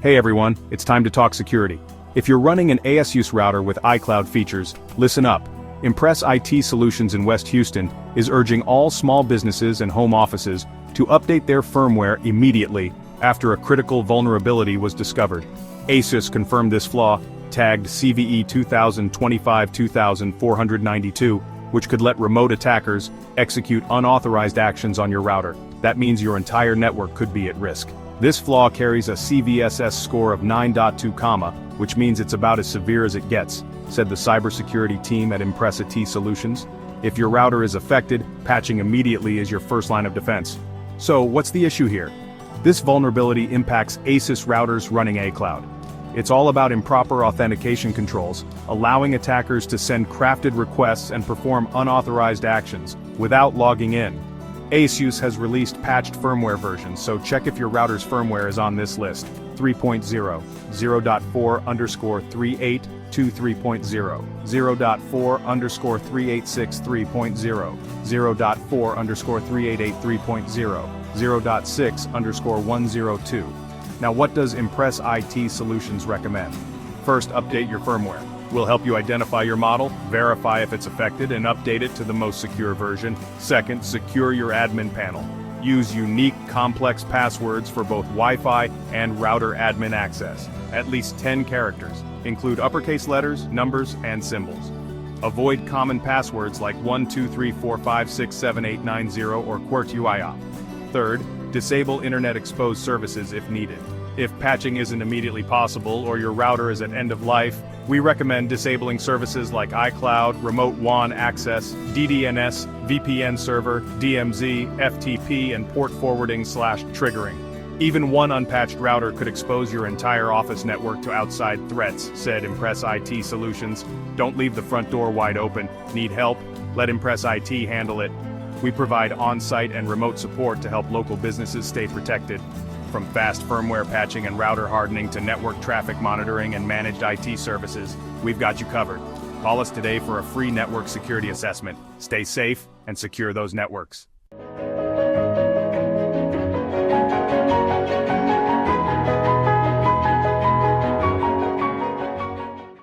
Hey everyone, it's time to talk security. If you're running an ASUS router with AiCloud features, listen up. Impress IT Solutions in West Houston is urging all small businesses and home offices to update their firmware immediately after a critical vulnerability was discovered. ASUS confirmed this flaw, tagged CVE 2025-2492, which could let remote attackers execute unauthorized actions on your router. That means your entire network could be at risk. This flaw carries a CVSS score of 9.2, which means it's about as severe as it gets, said the cybersecurity team at Impress IT Solutions. If your router is affected, patching immediately is your first line of defense. So, what's the issue here? This vulnerability impacts ASUS routers running AiCloud. It's all about improper authentication controls, allowing attackers to send crafted requests and perform unauthorized actions without logging in. ASUS has released patched firmware versions, so check if your router's firmware is on this list. 3.0, 0.4_3823.0, 0.4_3863.0, 0.4_3883.0, 0.6_102. Now what does Impress IT Solutions recommend? First, update your firmware. We'll help you identify your model, verify if it's affected, and update it to the most secure version. Second, secure your admin panel. Use unique, complex passwords for both Wi-Fi and router admin access. At least 10 characters. Include uppercase letters, numbers, and symbols. Avoid common passwords like 12345678890 or QWERTY. Third, disable Internet Exposed services if needed. If patching isn't immediately possible or your router is at end of life, we recommend disabling services like AiCloud, Remote WAN Access, DDNS, VPN Server, DMZ, FTP, and port forwarding/triggering. Even one unpatched router could expose your entire office network to outside threats, said Impress IT Solutions. Don't leave the front door wide open. Need help? Let Impress IT handle it. We provide on-site and remote support to help local businesses stay protected. From fast firmware patching and router hardening to network traffic monitoring and managed IT services, we've got you covered. Call us today for a free network security assessment. Stay safe and secure those networks.